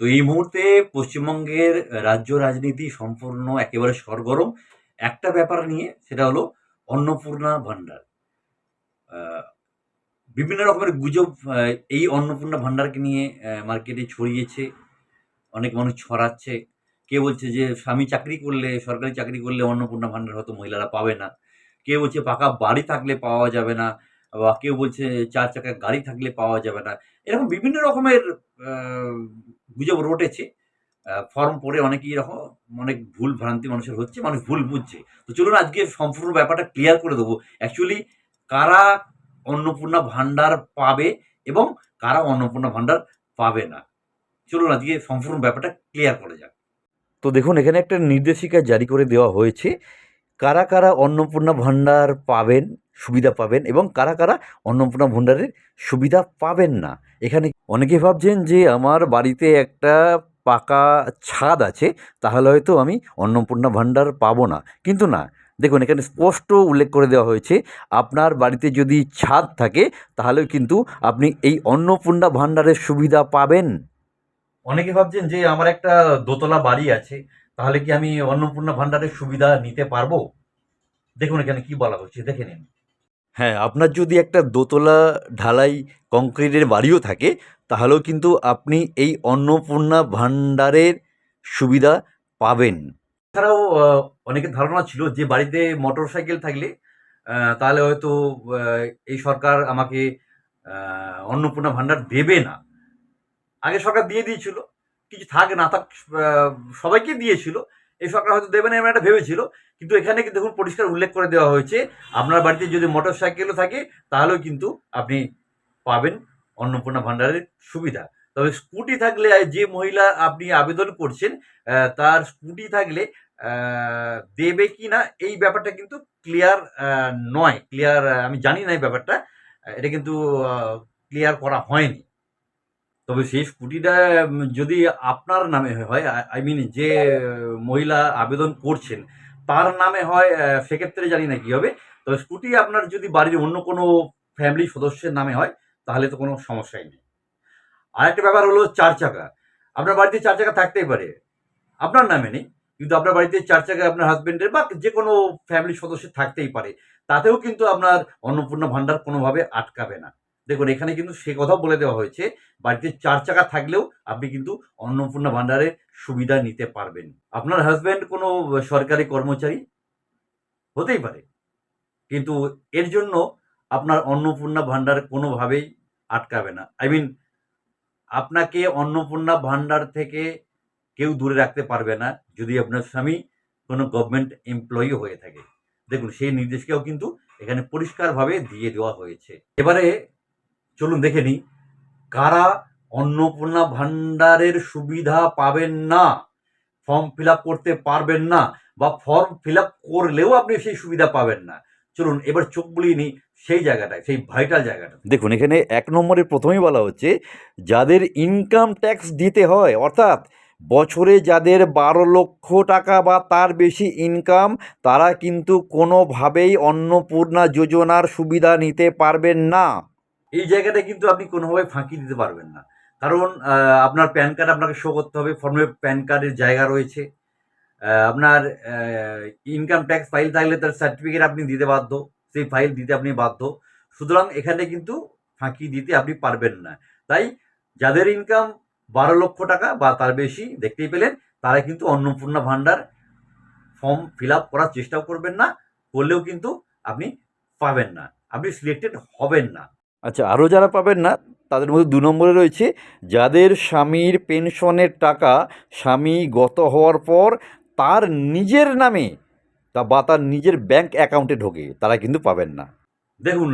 তো এই মুহূর্তে পশ্চিমবঙ্গের রাজ্য রাজনীতি সম্পূর্ণ একেবারে সরগরম একটা ব্যাপার নিয়ে, সেটা হলো অন্নপূর্ণা ভান্ডার। আহ, বিভিন্ন রকমের গুজব এই অন্নপূর্ণা ভান্ডারকে নিয়ে মার্কেটে ছড়িয়েছে। অনেক মানুষ ছড়াচ্ছে। কে বলছে যে স্বামী চাকরি করলে, সরকারি চাকরি করলে অন্নপূর্ণা ভান্ডার হয়তো মহিলারা পাবে না। কেউ বলছে পাকা বাড়ি থাকলে পাওয়া যাবে না, বা কেউ বলছে ৪ চাকার গাড়ি থাকলে পাওয়া যাবে না। এরকম বিভিন্ন রকমের আ গুজব রটেছে। ফর্ম পড়ে অনেকেই এরকম অনেক ভুল ভ্রান্তি মানুষের হচ্ছে, মানুষ ভুল বুঝছে। তো চলুন আজকে সম্পূর্ণ ব্যাপারটা ক্লিয়ার করে দেবো। অ্যাকচুয়ালি কারা অন্নপূর্ণা ভান্ডার পাবে এবং কারা অন্নপূর্ণা ভান্ডার পাবে না। চলুন আজকে সম্পূর্ণ ব্যাপারটা ক্লিয়ার করা যাক। তো দেখুন, এখানে একটা নির্দেশিকা জারি করে দেওয়া হয়েছে। কারা, কারা অন্নপূর্ণা ভান্ডার পাবেন, সুবিধা পাবেন এবং কারা, কারা অন্নপূর্ণা ভান্ডারের সুবিধা পাবেন না। এখানে অনেকে ভাবছেন যে আমার বাড়িতে একটা পাকা ছাদ আছে, তাহলে হয়তো আমি অন্নপূর্ণা ভান্ডার পাবো না। কিন্তু না, দেখুন এখানে স্পষ্ট উল্লেখ করে দেওয়া হয়েছে, আপনার বাড়িতে যদি ছাদ থাকে তাহলেও কিন্তু আপনি এই অন্নপূর্ণা ভান্ডারের সুবিধা পাবেন। অনেকে ভাবছেন যে আমার একটা দোতলা বাড়ি আছে, তাহলে কি আমি অন্নপূর্ণা ভান্ডারের সুবিধা নিতে পারবো? দেখুন এখানে কি বলা হচ্ছে, দেখে নিন। হ্যাঁ, আপনার যদি একটা দোতলা ঢালাই কংক্রিটের বাড়িও থাকে, তাহলেও কিন্তু আপনি এই অন্নপূর্ণা ভান্ডারের সুবিধা পাবেন। এছাড়াও অনেকের ধারণা ছিল যে বাড়িতে মোটরসাইকেল থাকলে তাহলে হয়তো আ এই সরকার আমাকে অন্নপূর্ণা ভান্ডার দেবে না। আগে সরকার দিয়ে দিয়েছিল। কিছু থাক না থাক আ সবাইকে দিয়েছিল। এই সরকার হয়তো দেবে না এমন একটা ভেবেছিল। কিন্তু এখানে কিন্তু দেখুন পরিষ্কার উল্লেখ করে দেওয়া হয়েছে, আপনার বাড়িতে যদি মোটরসাইকেলও থাকে তাহলেও কিন্তু আপনি পাবেন অন্নপূর্ণা ভান্ডারের সুবিধা। তবে স্কুটি থাকলে যে মহিলা আপনি আবেদন করছেন তার স্কুটি থাকলে আ দেবে কিনা এই ব্যাপারটা কিন্তু ক্লিয়ার নয়। ক্লিয়ার আমি জানি না এই ব্যাপারটা। এটা কিন্তু আ ক্লিয়ার করা হয়নি। তবে সেই স্কুটিটা যদি আপনার নামে হয়, আই মিন যে মহিলা আবেদন করছেন, তার নামে হয় সেক্ষেত্রে জানি না কি হবে। তবে স্কুটি আপনার যদি বাড়ির অন্য কোনো ফ্যামিলি সদস্যের নামে হয়, তাহলে তো কোনো সমস্যাই নেই। আরেকটা ব্যাপার হলো ৪ চাকা। আপনার বাড়িতে ৪ চাকা থাকতেই পারে। আপনার নামে নেই। কিন্তু আপনার বাড়িতে ৪ চাকা আপনার হাসব্যান্ডের বা যেকোনো ফ্যামিলি সদস্যের থাকতেই পারে। তাতেও কিন্তু আপনার অন্নপূর্ণা ভান্ডার কোনোভাবে আটকাবে না। দেখুন এখানে কিন্তু সে কথাও বলে দেওয়া হয়েছে, বাড়িতে ৪ চাকা থাকলেও আপনি কিন্তু অন্নপূর্ণা ভান্ডারের সুবিধা নিতে পারবেন। আপনার হাসব্যান্ড কোনো সরকারি কর্মচারী হতেই পারে। কিন্তু এর জন্য আপনার অন্নপূর্ণা ভান্ডার কোনোভাবেই আটকাবে না। আই মিন আপনাকে অন্নপূর্ণা ভান্ডার থেকে কেউ দূরে রাখতে পারবে না, যদি আপনার স্বামী কোনো গভর্নমেন্ট এমপ্লয়ি হয়ে থাকে। দেখুন সেই নির্দেশিকাও কিন্তু এখানে পরিষ্কারভাবে দিয়ে দেওয়া হয়েছে। এবারে চলুন দেখে নিই কারা অন্নপূর্ণা ভান্ডারের সুবিধা পাবেন না, ফর্ম ফিল আপ করতে পারবেন না, বা ফর্ম ফিল আপ করলেও আপনি সেই সুবিধা পাবেন না। চলুন এবার চোখ বুলিয়ে নিই সেই জায়গাটায়, সেই ভাইটাল জায়গাটা। দেখুন এখানে ১ নম্বরে প্রথমেই বলা হচ্ছে, যাদের ইনকাম ট্যাক্স দিতে হয়, অর্থাৎ বছরে যাদের ১২,০০,০০০ টাকা বা তার বেশি ইনকাম, তারা কিন্তু কোনোভাবেই অন্নপূর্ণা যোজনার সুবিধা নিতে পারবেন না। এই জায়গাটা কিন্তু আপনি কোনোভাবে ফাঁকি দিতে পারবেন না। কারণ আপনার প্যান কার্ড আপনাকে শো করতে হবে। ফর্মে প্যান কার্ডের জায়গা রয়েছে। আপনার ইনকাম ট্যাক্স ফাইল থাকলে তার সার্টিফিকেট আপনি দিতে বাধ্য। সেই ফাইল দিতে আপনি বাধ্য। সুতরাং এখানে কিন্তু ফাঁকি দিতে আপনি পারবেন না। তাই যাদের ইনকাম ১২,০০,০০০ টাকা বা তার বেশি দেখতেই পেলেন, তারা কিন্তু অন্নপূর্ণা ভান্ডার ফর্ম ফিল আপ করার চেষ্টাও করবেন না। করলেও কিন্তু আপনি পাবেন না। আপনি সিলেক্টেড হবেন না। আচ্ছা, আরও যারা পাবেন না তাদের মধ্যে ২ নম্বরে রয়েছে, যাদের স্বামীর পেনশনের টাকা স্বামী গত হওয়ার পর তার নিজের নামে বা তার নিজের ব্যাংক অ্যাকাউন্টে ঢোকে, তারা কিন্তু পাবেন না। দেখুন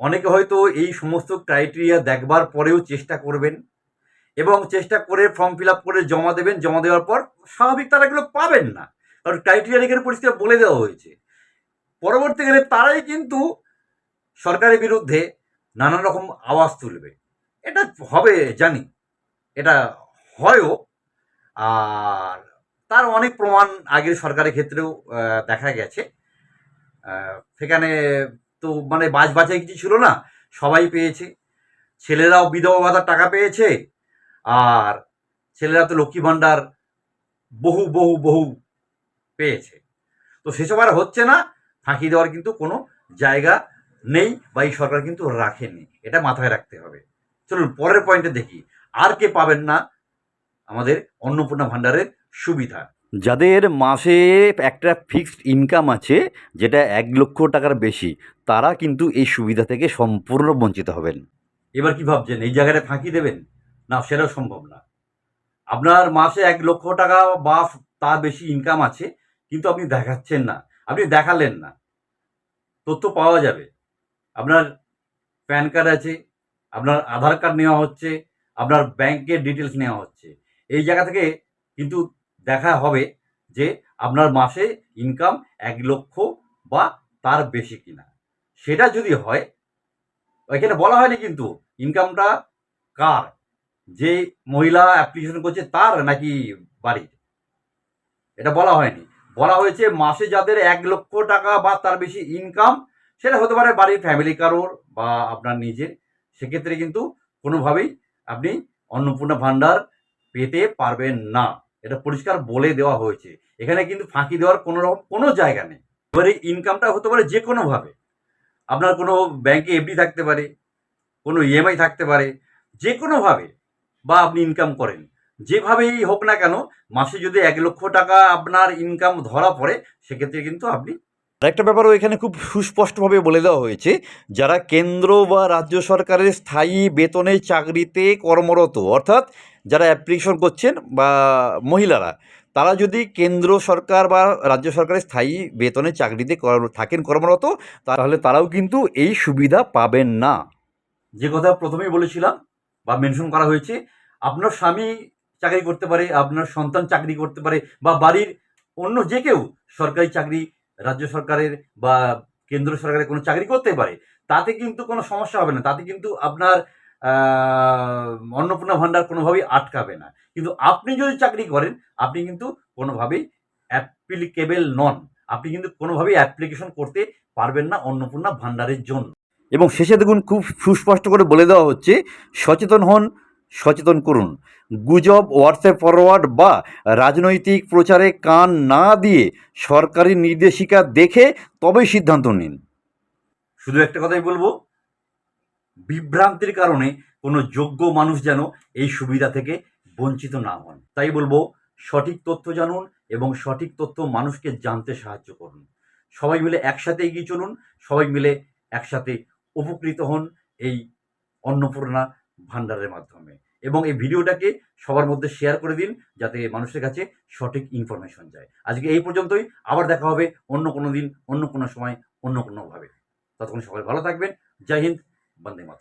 অনেকে হয়তো এই সমস্ত ক্রাইটেরিয়া দেখবার পরেও চেষ্টা করবেন এবং চেষ্টা করে ফর্ম ফিল আপ করে জমা দেবেন। জমা দেওয়ার পর স্বাভাবিক তারা এগুলো পাবেন না। কারণ ক্রাইটেরিয়া এখানে পরিষ্কার বলে দেওয়া হয়েছে। পরবর্তীকালে তারাই কিন্তু সরকারের বিরুদ্ধে নানা রকম আওয়াজ তুলবে। এটা হবে জানি। এটা হয়ও। আর তার অনেক প্রমাণ আগের সরকারের ক্ষেত্রেও দেখা গেছে। সেখানে তো মানে বাছবাছাই কিছু ছিল না। সবাই পেয়েছে। ছেলেরাও বিধবা ভাতার টাকা পেয়েছে। আর ছেলেরা তো লক্ষ্মী ভাণ্ডার বহু বহু বহু পেয়েছে। তো সেসব আর হচ্ছে না, ফাঁকি দেওয়ার কিন্তু কোনো জায়গা নেই বা এই সরকার কিন্তু রাখেনি, এটা মাথায় রাখতে হবে। চলুন পরের পয়েন্টে দেখি আর কে পাবেন না আমাদের অন্নপূর্ণা ভাণ্ডারের সুবিধা। যাদের মাসে একটা ফিক্সড ইনকাম আছে, যেটা 1 লক্ষ টাকার বেশি, তারা কিন্তু এই সুবিধা থেকে সম্পূর্ণ বঞ্চিত হবেন। এবার কি ভাবছেন এই জায়গাটা ফাঁকি দেবেন? না, সেটাও সম্ভব না। আপনার মাসে 1 লক্ষ টাকা বা তার বেশি ইনকাম আছে, কিন্তু আপনি দেখাচ্ছেন না, আপনি দেখালেন না। তথ্য পাওয়া যাবে, আপনার প্যান কার্ড আছে, আপনার আধার কার্ড নেওয়া হচ্ছে, আপনার ব্যাংকের ডিটেলস নেওয়া হচ্ছে। এই জায়গা থেকে কিন্তু দেখা হবে যে আপনার মাসে ইনকাম 1 লক্ষ বা তার বেশি কিনা। সেটা যদি হয়, এখানে বলা হয়নি কিন্তু ইনকামটা কার, যে মহিলা অ্যাপ্লিকেশন করছে তার নাকি বাড়ির, এটা বলা হয়নি। বলা হয়েছে মাসে যাদের 1 লক্ষ টাকা বা তার বেশি ইনকাম, সেটা হতে পারে বাড়ির ফ্যামিলি কারোর বা আপনার নিজের, সেক্ষেত্রে কিন্তু কোনোভাবেই আপনি অন্নপূর্ণা ভাণ্ডার পেতে পারবেন না, এটা পরিষ্কার বলে দেওয়া হয়েছে। এখানে কিন্তু ফাঁকি দেওয়ার কোনো রকম কোনো জায়গা নেই। এবারে ইনকামটা হতে পারে যে কোনোভাবে, আপনার কোনো ব্যাংকে এফডি থাকতে পারে, কোনো ইএমআই থাকতে পারে, যে কোনোভাবে বা আপনি ইনকাম করেন, যেভাবেই হোক না কেন, মাসে যদি 1 লক্ষ টাকা আপনার ইনকাম ধরা পড়ে, সেক্ষেত্রে কিন্তু আপনি। আরেকটা ব্যাপারও এখানে খুব সুস্পষ্টভাবে বলে দেওয়া হয়েছে, যারা কেন্দ্র বা রাজ্য সরকারের স্থায়ী বেতনে চাকরিতে কর্মরত, অর্থাৎ যারা অ্যাপ্লিকেশন করছেন বা মহিলারা, তারা যদি কেন্দ্র সরকার বা রাজ্য সরকারের স্থায়ী বেতনে চাকরিতে থাকেন কর্মরত, তাহলে তারাও কিন্তু এই সুবিধা পাবেন না। যে কথা প্রথমেই বলেছিলাম বা মেনশন করা হয়েছে, আপনার স্বামী চাকরি করতে পারে, আপনার সন্তান চাকরি করতে পারে, বা বাড়ির অন্য যে কেউ সরকারি চাকরি, রাজ্য সরকারের বা কেন্দ্র সরকারের কোনো চাকরি করতে পারে, তাতে কিন্তু কোনো সমস্যা হবে না, তাতে কিন্তু আপনার অন্নপূর্ণা ভাণ্ডার কোনোভাবেই আটকাবে না। কিন্তু আপনি যদি চাকরি করেন, আপনি কিন্তু কোনোভাবেই অ্যাপ্লিকেবল নন, আপনি কিন্তু কোনোভাবেই অ্যাপ্লিকেশন করতে পারবেন না অন্নপূর্ণা ভাণ্ডারের জন্য। এবং শেষে দেখুন খুব সুস্পষ্ট করে বলে দেওয়া হচ্ছে, সচেতন হন, সচেতন করুন। গুজব, হোয়াটসঅ্যাপ ফরওয়ার্ড বা রাজনৈতিক প্রচারে কান না দিয়ে সরকারি নির্দেশিকা দেখে তবেই সিদ্ধান্ত নিন। শুধু একটা কথাই বলবো, বিভ্রান্তির কারণে কোনো যোগ্য মানুষ যেন এই সুবিধা থেকে বঞ্চিত না হন। তাই বলবো, সঠিক তথ্য জানুন এবং সঠিক তথ্য মানুষকে জানতে সাহায্য করুন। সবাই মিলে একসাথে এগিয়ে চলুন, সবাই মিলে একসাথে উপকৃত হন এই অন্নপূর্ণা ভাণ্ডারের মাধ্যমে। এবং এই ভিডিওটাকে সবার মধ্যে শেয়ার করে দিন, যাতে মানুষের কাছে সঠিক ইনফরমেশন যায়। আজকে এই পর্যন্তই, আবার দেখা হবে অন্য কোনো দিন, অন্য কোনো সময়, অন্য কোনোভাবে। ততক্ষণ সবাই ভালো থাকবেন। জয় হিন্দ, বন্দে মাতরম।